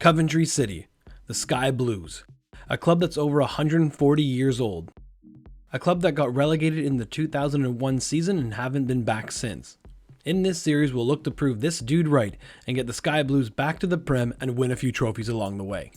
Coventry City, the Sky Blues, a club that's over 140 years old. A club that got relegated in the 2001 season and haven't been back since. In this series, we'll look to prove this dude right and get the Sky Blues back to the Prem and win a few trophies along the way.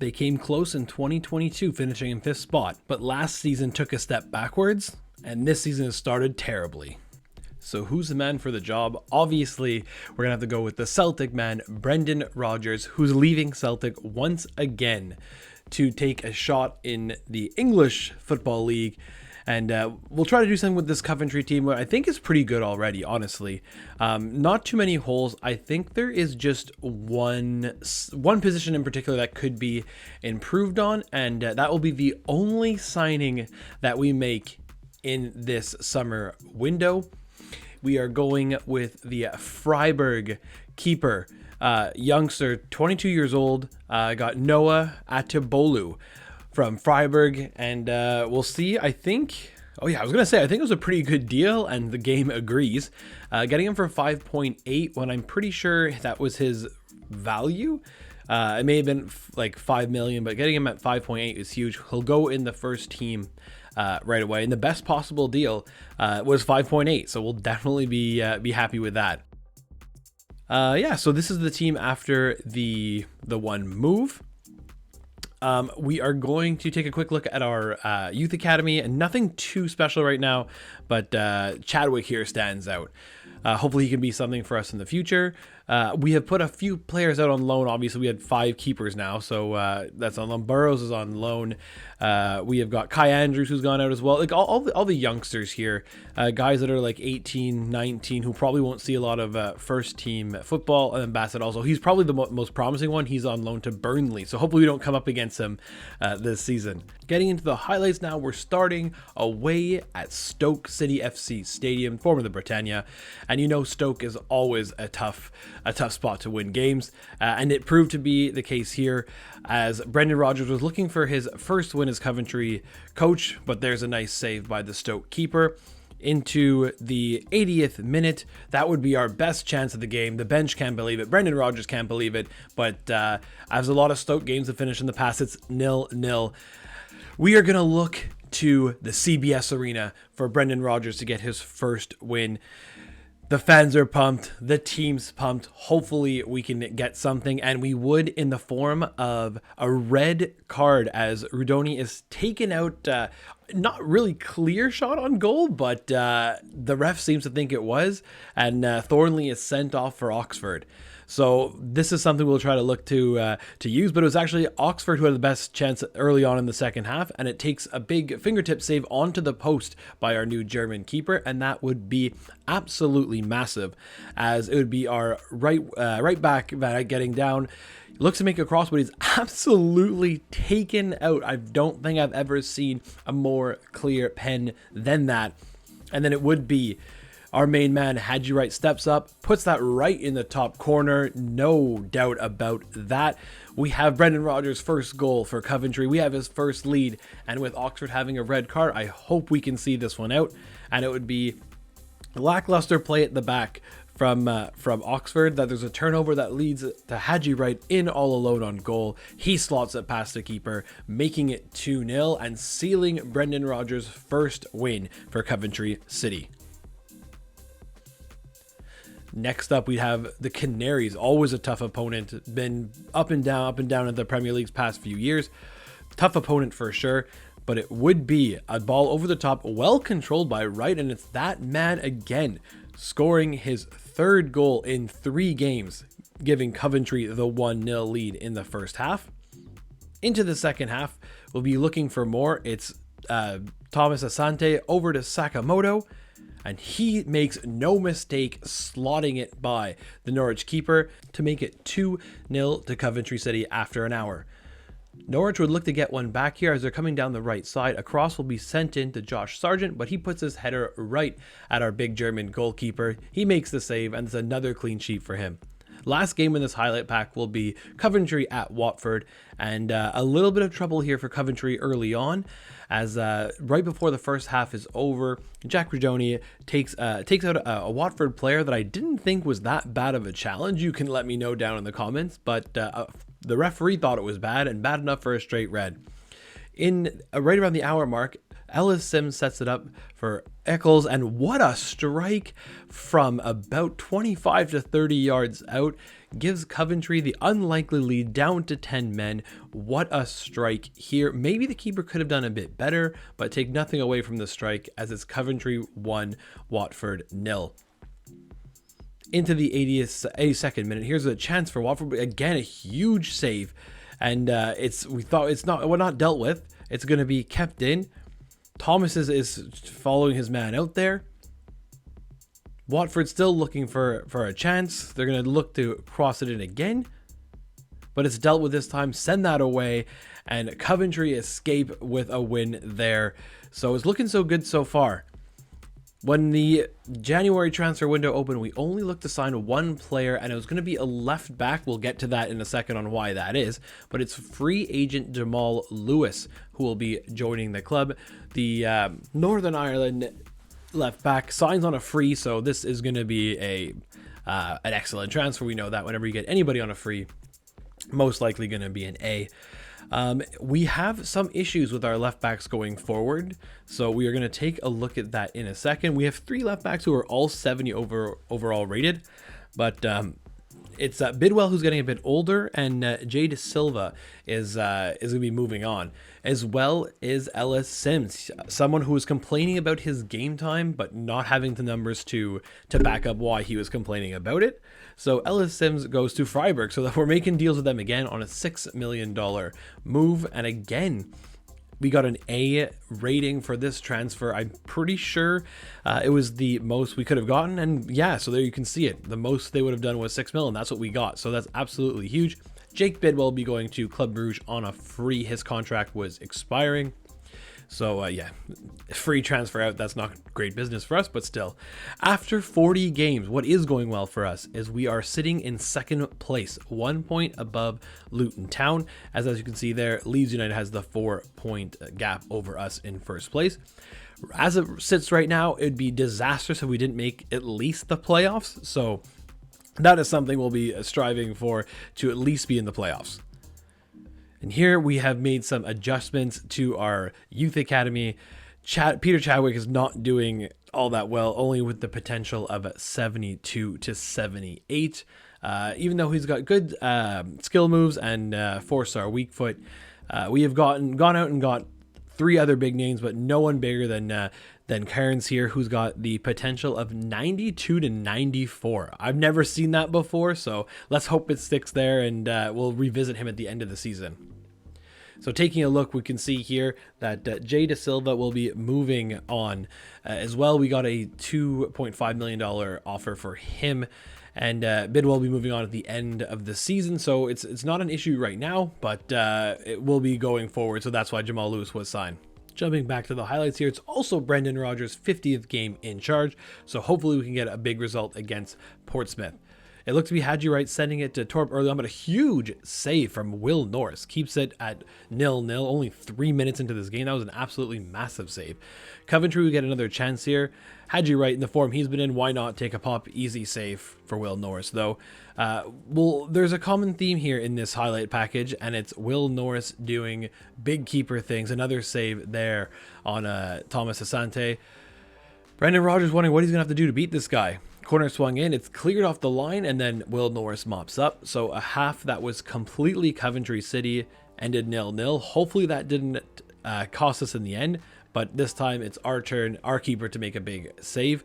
They came close in 2022, finishing in 5th spot, but last season took a step backwards, and this season has started terribly. So who's the man for the job? Obviously, we're going to have to go with the Celtic man, Brendan Rodgers, who's leaving Celtic once again to take a shot in the English Football League. And we'll try to do something with this Coventry team, where I think is pretty good already, honestly. Not too many holes. I think there is just one position in particular that could be improved on, and that will be the only signing that we make in this summer window. We are going with the Freiburg keeper, youngster, 22 years old, got Noah Atebolu from Freiburg, and we'll see. I think it was a pretty good deal, and the game agrees. Getting him for 5.8 when I'm pretty sure that was his value. It may have been like 5 million, but getting him at 5.8 is huge. He'll go in the first team right away, and the best possible deal was 5.8, so we'll definitely be happy with that. So this is the team after the one move. We are going to take a quick look at our youth academy, and nothing too special right now, but Chadwick here stands out. Hopefully he can be something for us in the future. We have put a few players out on loan. Obviously, we had 5 keepers now, so that's on loan. Burrows is on loan. We have got Kai Andrews, who's gone out as well. Like all the youngsters here, guys that are like 18, 19, who probably won't see a lot of first team football. And then Bassett also. He's probably the most promising one. He's on loan to Burnley, so hopefully we don't come up against him this season. Getting into the highlights now, we're starting away at Stoke City FC Stadium, former the Britannia. And you know Stoke is always a tough spot to win games, and it proved to be the case here, as Brendan Rodgers was looking for his first win as Coventry coach, but there's a nice save by the Stoke keeper. Into the 80th minute, that would be our best chance of the game. The bench can't believe it. Brendan Rodgers can't believe it, but as a lot of Stoke games have finished in the past, it's 0-0. We are going to look to the CBS Arena for Brendan Rodgers to get his first win. The fans are pumped. The team's pumped. Hopefully we can get something, and we would in the form of a red card, as Rudoni is taken out. Not really clear shot on goal, but the ref seems to think it was, and Thornley is sent off for Oxford. So this is something we'll try to look to use, but it was actually Oxford who had the best chance early on in the second half, and it takes a big fingertip save onto the post by our new German keeper, and that would be absolutely massive, as it would be our right back getting down. Looks to make a cross, but he's absolutely taken out. I don't think I've ever seen a more clear pen than that. And then it would be our main man, Hadji Wright, steps up, puts that right in the top corner. No doubt about that. We have Brendan Rodgers' first goal for Coventry. We have his first lead. And with Oxford having a red card, I hope we can see this one out. And it would be lackluster play at the back from Oxford, that there's a turnover that leads to Hadji Wright in all alone on goal. He slots it past the keeper, making it 2-0 and sealing Brendan Rodgers' first win for Coventry City. Next up, we have the Canaries, always a tough opponent, been up and down at the Premier League's past few years. Tough opponent for sure, but it would be a ball over the top, well controlled by Wright, and it's that man again, scoring his third goal in 3 games, giving Coventry the 1-0 lead in the first half. Into the second half, we'll be looking for more. It's Thomas Asante over to Sakamoto, and he makes no mistake slotting it by the Norwich keeper to make it 2-0 to Coventry City after an hour. Norwich would look to get one back here as they're coming down the right side. A cross will be sent in to Josh Sargent, but he puts his header right at our big German goalkeeper. He makes the save, and it's another clean sheet for him. Last game in this highlight pack will be Coventry at Watford, and a little bit of trouble here for Coventry early on, as right before the first half is over, Jack Rudoni takes out a Watford player that I didn't think was that bad of a challenge. You can let me know down in the comments, but the referee thought it was bad, and bad enough for a straight red. In right around the hour mark, Ellis Sims sets it up for Eccles, and what a strike from about 25 to 30 yards out. Gives Coventry the unlikely lead down to 10 men. What a strike here. Maybe the keeper could have done a bit better, but take nothing away from the strike, as it's Coventry 1, Watford 0. Into the 82nd minute, here's a chance for Watford. Again, a huge save, and we're not dealt with. It's going to be kept in. Thomas is following his man out there. Watford still looking for a chance. They're going to look to cross it in again, but it's dealt with this time. Send that away, and Coventry escape with a win there. So it's looking so good so far. When the January transfer window opened, we only looked to sign one player, and it was going to be a left back. We'll get to that in a second on why that is, but it's free agent Jamal Lewis who will be joining the club. The Northern Ireland left back signs on a free, so this is going to be an excellent transfer. We know that whenever you get anybody on a free, most likely going to be an A. We have some issues with our left backs going forward, so we are going to take a look at that in a second. We have 3 left backs who are all 70 overall rated, but it's Bidwell who's getting a bit older, and Jay De Silva is going to be moving on, as well as Ellis Sims, someone who was complaining about his game time, but not having the numbers to back up why he was complaining about it. So Ellis Sims goes to Freiburg, so that we're making deals with them again on a $6 million move. And again, we got an A rating for this transfer. I'm pretty sure it was the most we could have gotten. And yeah, so there you can see it. The most they would have done was $6 million. That's what we got. So that's absolutely huge. Jake Bidwell will be going to Club Brugge on a free. His contract was expiring. So yeah, free transfer out. That's not great business for us, but still. After 40 games, what is going well for us is we are sitting in second place, 1 point above Luton Town. As you can see there, Leeds United has the 4-point gap over us in first place. As it sits right now, it'd be disastrous if we didn't make at least the playoffs. So that is something we'll be striving for, to at least be in the playoffs. And here we have made some adjustments to our youth academy. Peter Chadwick is not doing all that well, only with the potential of 72 to 78. Even though he's got good skill moves and 4-star weak foot, we have gone out and got 3 other big names, but no one bigger than Cairns here, who's got the potential of 92 to 94. I've never seen that before, so let's hope it sticks there, and we'll revisit him at the end of the season. So taking a look, we can see here that Jay De Silva will be moving on as well. We got a $2.5 million offer for him, and Bidwell will be moving on at the end of the season. So it's not an issue right now, but it will be going forward. So that's why Jamal Lewis was signed. Jumping back to the highlights here, it's also Brendan Rodgers' 50th game in charge, so hopefully we can get a big result against Portsmouth. It looked to be Hadji Wright sending it to Torp early on, but a huge save from Will Norris keeps it at 0-0, only 3 minutes into this game. That was an absolutely massive save. Coventry will get another chance here. Hadji Wright, in the form he's been in, why not take a pop? Easy save for Will Norris, though. Well, there's a common theme here in this highlight package, and it's Will Norris doing big keeper things. Another save there on Thomas Asante. Brendan Rodgers wondering what he's going to have to do to beat this guy. Corner swung in, it's cleared off the line, and then Will Norris mops up. So a half that was completely Coventry City ended 0-0. Hopefully that didn't cost us in the end, but this time it's our turn, our keeper, to make a big save.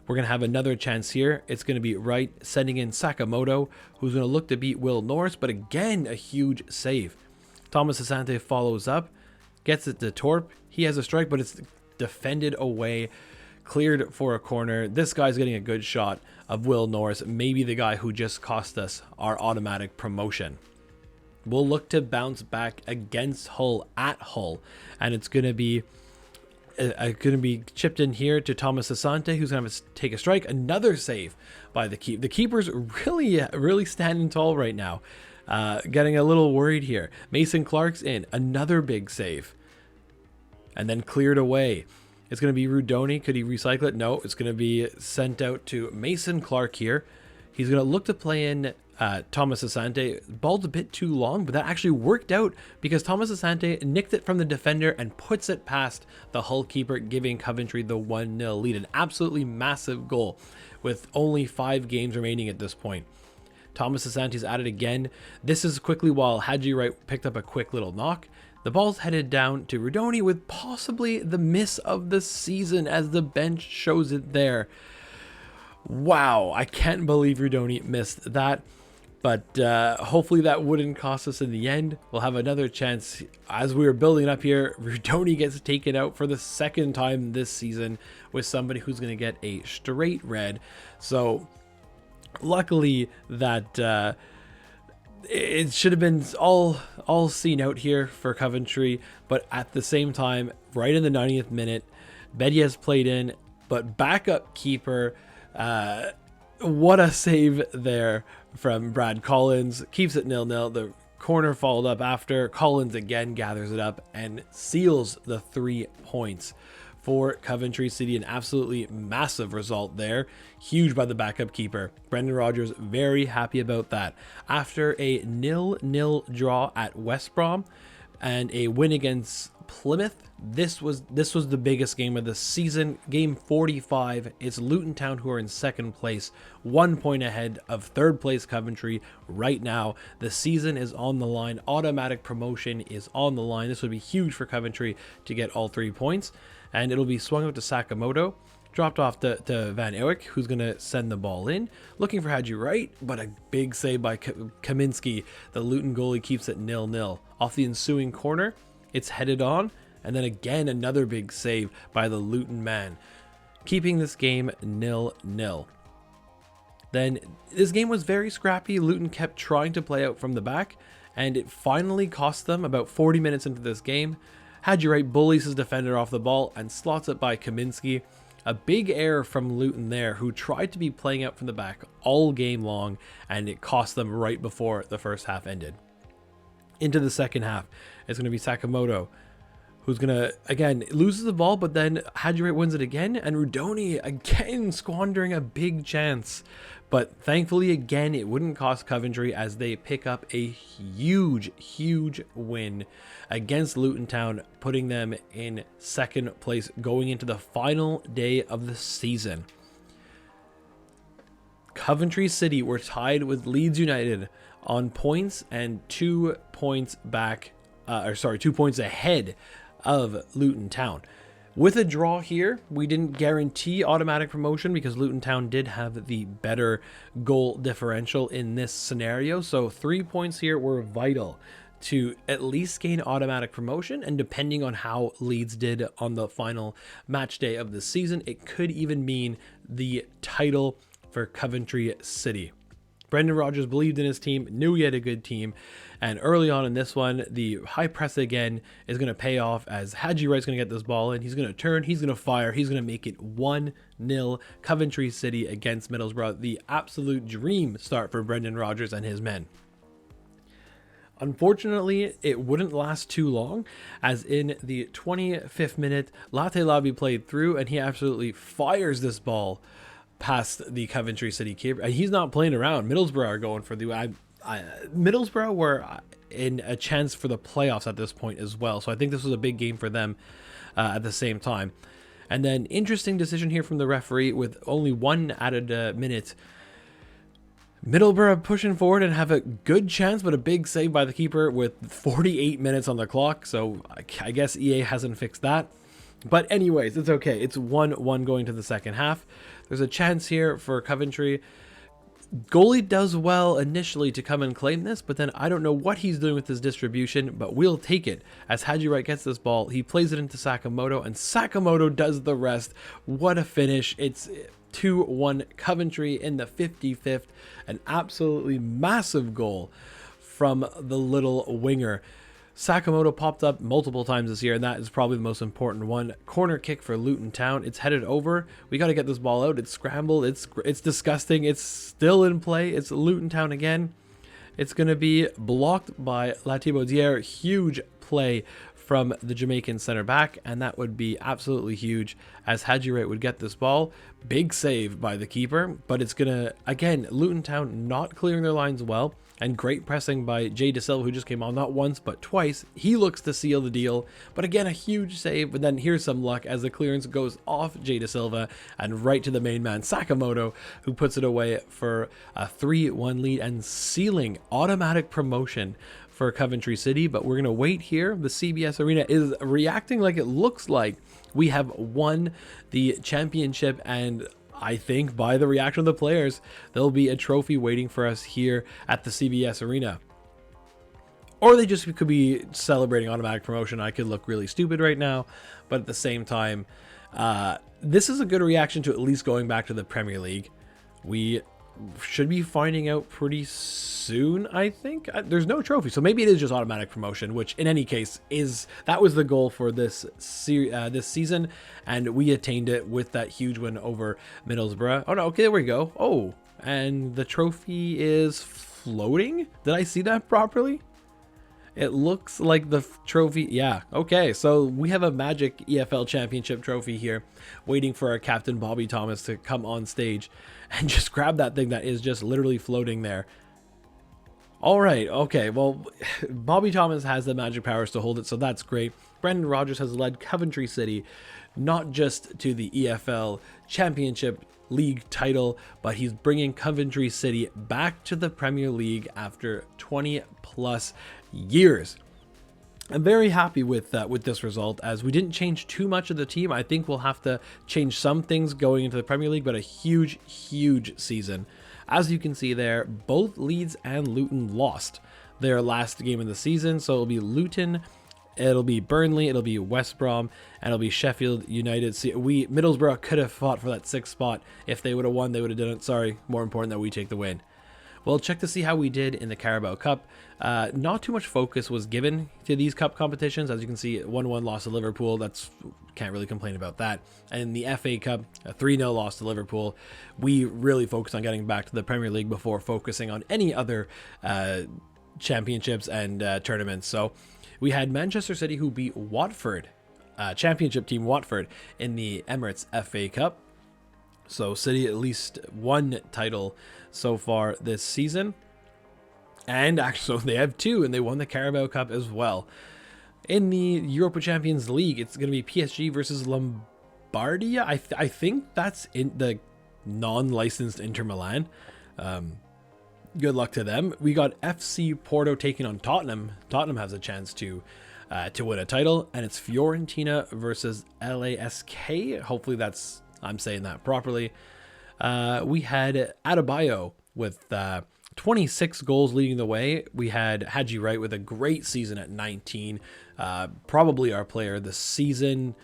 We're going to have another chance here. It's going to be Wright sending in Sakamoto, who's going to look to beat Will Norris, but again, a huge save. Thomas Asante follows up, gets it to Torp. He has a strike, but it's defended away. Cleared for a corner. This guy's getting a good shot of Will Norris, maybe the guy who just cost us our automatic promotion. We'll look to bounce back against Hull at Hull, and it's going to be chipped in here to Thomas Asante, who's going to take a strike. Another save by the keeper. The keeper's really standing tall right now. Getting a little worried here. Mason Clark's in. Another big save. And then cleared away. It's going to be Rudoni. Could he recycle it? No, it's going to be sent out to Mason Clark here. He's going to look to play in Thomas Asante. Ball's a bit too long, but that actually worked out because Thomas Asante nicked it from the defender and puts it past the Hull keeper, giving Coventry the 1-0 lead. An absolutely massive goal with only 5 games remaining at this point. Thomas Asante's at it again. This is quickly while Haji Wright picked up a quick little knock. The ball's headed down to Rudoni with possibly the miss of the season as the bench shows it there. Wow, I can't believe Rudoni missed that. But hopefully that wouldn't cost us in the end. We'll have another chance. As we were building up here, Rudoni gets taken out for the second time this season with somebody who's going to get a straight red. So luckily that it should have been all seen out here for Coventry. But at the same time, right in the 90th minute, Bedia's played in, but backup keeper, what a save there from Brad Collins. Keeps it 0-0. The corner followed up after. Collins again gathers it up and seals the 3 points for Coventry City. An absolutely massive result there. Huge by the backup keeper. Brendan Rodgers very happy about that. After a 0-0 draw at West Brom and a win against Plymouth, this was the biggest game of the season. Game 45. It's Luton Town who are in second place, 1 point ahead of third place Coventry right now. The season is on the line. Automatic promotion is on the line. This would be huge for Coventry to get all 3 points, and it'll be swung out to Sakamoto, dropped off to Van Eyck, who's going to send the ball in, looking for Haji Wright, but a big save by Kaminski. The Luton goalie keeps it 0-0. Off the ensuing corner, it's headed on, and then again another big save by the Luton man, keeping this game 0-0. Then this game was very scrappy. Luton kept trying to play out from the back, and it finally cost them about 40 minutes into this game. Haji Wright bullies his defender off the ball and slots it by Kaminski. A big error from Luton there, who tried to be playing out from the back all game long, and it cost them right before the first half ended. Into the second half, it's going to be Sakamoto, who's going to, again, loses the ball, but then Haji Wright wins it again, and Rudoni again squandering a big chance. But thankfully, again, it wouldn't cost Coventry as they pick up a huge win against Luton Town, putting them in second place going into the final day of the season. Coventry City were tied with Leeds United on points and 2 points back, 2 points ahead of Luton Town. With a draw here, we didn't guarantee automatic promotion because Luton Town did have the better goal differential in this scenario. So 3 points here were vital to at least gain automatic promotion, and depending on how Leeds did on the final match day of the season, it could even mean the title for Coventry City. Brendan Rodgers believed in his team, knew he had a good team, and early on in this one, the high press again is going to pay off as Haji Wright's going to get this ball in. He's going to turn, he's going to fire, he's going to make it 1-0 Coventry City against Middlesbrough. The absolute dream start for Brendan Rodgers and his men. Unfortunately, it wouldn't last too long, as in the 25th minute, Latte Lavi played through, and he absolutely fires this ball past the Coventry City keeper. And he's not playing around. Middlesbrough are going for the... Middlesbrough were in a chance for the playoffs at this point as well, so I think this was a big game for them at the same time. And then, interesting decision here from the referee with only 1 added minute. Middlesbrough pushing forward and have a good chance, but a big save by the keeper with 48 minutes on the clock. So I guess EA hasn't fixed that. But anyways, it's okay. It's 1-1 going to the second half. There's a chance here for Coventry. Goalie does well initially to come and claim this, but then I don't know what he's doing with his distribution, but we'll take it. As Haji Wright gets this ball, he plays it into Sakamoto, and Sakamoto does the rest. What a finish. It's 2-1 Coventry in the 55th. An absolutely massive goal from the little winger. Sakamoto popped up multiple times this year, and that is probably the most important one. Corner kick for Luton Town. It's headed over. We got to get this ball out. It's scrambled. It's disgusting. It's still in play. It's Luton Town again. It's going to be blocked by Latibaudière. Huge play from the Jamaican center back, and that would be absolutely huge as Hadji Wright would get this ball. Big save by the keeper, but it's gonna, again, Luton Town not clearing their lines well, and great pressing by Jay De Silva, who just came on not once but twice. He looks to seal the deal, but again, a huge save. But then here's some luck as the clearance goes off Jay De Silva and right to the main man, Sakamoto, who puts it away for a 3-1 lead and sealing automatic promotion for Coventry City. But we're going to wait here. The CBS Arena is reacting like it looks like we have won the championship, and I think by the reaction of the players, there'll be a trophy waiting for us here at the CBS Arena. Or they just could be celebrating automatic promotion. I could look really stupid right now, but at the same time, this is a good reaction to at least going back to the Premier League. We should be finding out pretty soon, I think. There's no trophy, so maybe it is just automatic promotion, which in any case that was the goal for this season, and we attained it with that huge win over Middlesbrough. Oh no, okay, there we go. Oh, and the trophy is floating. Did I see that properly? It looks like the trophy. Yeah, okay, so we have a Magic EFL Championship trophy here waiting for our captain Bobby Thomas to come on stage and just grab that thing that is just literally floating there. All right, okay, well, Bobby Thomas has the magic powers to hold it, so that's great. Brendan Rodgers has led Coventry City not just to the EFL Championship League title, but he's bringing Coventry City back to the Premier League after 20 plus years. I'm very happy with this result, as we didn't change too much of the team. I think we'll have to change some things going into the Premier League, but a huge season. As you can see there, both Leeds and Luton lost their last game of the season, so it'll be Luton, it'll be Burnley, it'll be West Brom, and it'll be Sheffield United. See, Middlesbrough could have fought for that 6th spot. If they would have won, they would have done it. Sorry, more important that we take the win. We'll check to see how we did in the Carabao Cup. Not too much focus was given to these cup competitions. As you can see, 1-1 loss to Liverpool. Can't really complain about that. And in the FA Cup, a 3-0 loss to Liverpool. We really focused on getting back to the Premier League before focusing on any other championships and tournaments. So we had Manchester City, who beat Watford, championship team Watford, in the Emirates FA Cup. So City at least one title so far this season. And actually, so they have 2, and they won the Carabao Cup as well. In the Europa Champions League, it's going to be PSG versus Lombardia. I think that's in the non-licensed Inter Milan. Good luck to them. We got FC Porto taking on Tottenham. Tottenham has a chance to win a title, and it's Fiorentina versus LASK. Hopefully I'm saying that properly. We had Adebayo with 26 goals leading the way. We had Hadji Wright with a great season at 19. Probably our player this season.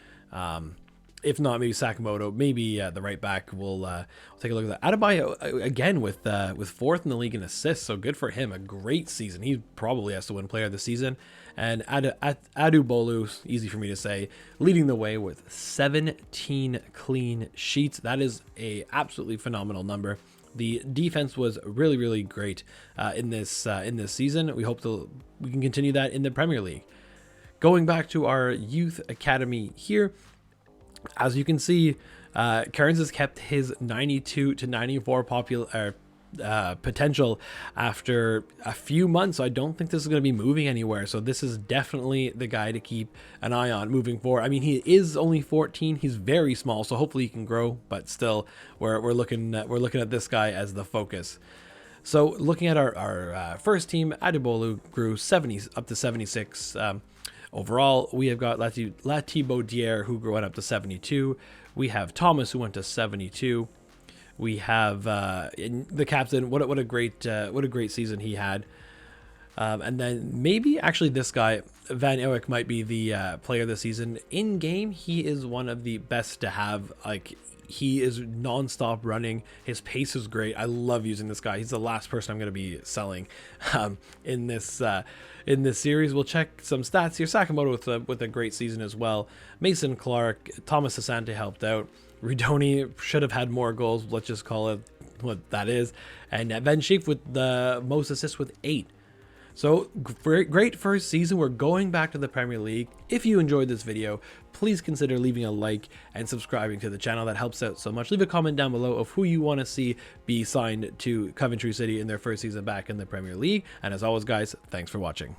If not, maybe Sakamoto, maybe the right back. We'll take a look at that. Adebayo again with 4th in the league in assists, so good for him. A great season. He probably has to win player of the season. And Adubolu, easy for me to say, leading the way with 17 clean sheets. That is a absolutely phenomenal number. The defense was really great in this season. We hope we can continue that in the Premier League. Going back to our youth academy here, as you can see, Kearns has kept his 92 to 94 potential after a few months. So I don't think this is going to be moving anywhere. So this is definitely the guy to keep an eye on moving forward. I mean, he is only 14. He's very small, so hopefully he can grow. But still, we're looking at this guy as the focus. So looking at our first team, Adebolu grew 70 up to 76. Overall, we have got Latibaudiere, who grew up to 72. We have Thomas, who went to 72. We have the captain. What a great season he had. And then maybe actually this guy Van Eyck might be the player of the season. In game, he is one of the best to have. Like, he is non-stop running. His pace is great. I love using this guy. He's the last person I'm going to be selling in this series. We'll check some stats here. Sakamoto with a great season as well. Mason Clark, Thomas Asante helped out. Ridoni should have had more goals. Let's just call it what that is. And Ben Sheaf with the most assists with 8. So great first season. We're going back to the Premier League. If you enjoyed this video, please consider leaving a like and subscribing to the channel. That helps out so much. Leave a comment down below of who you want to see be signed to Coventry City in their first season back in the Premier League. And as always, guys, thanks for watching.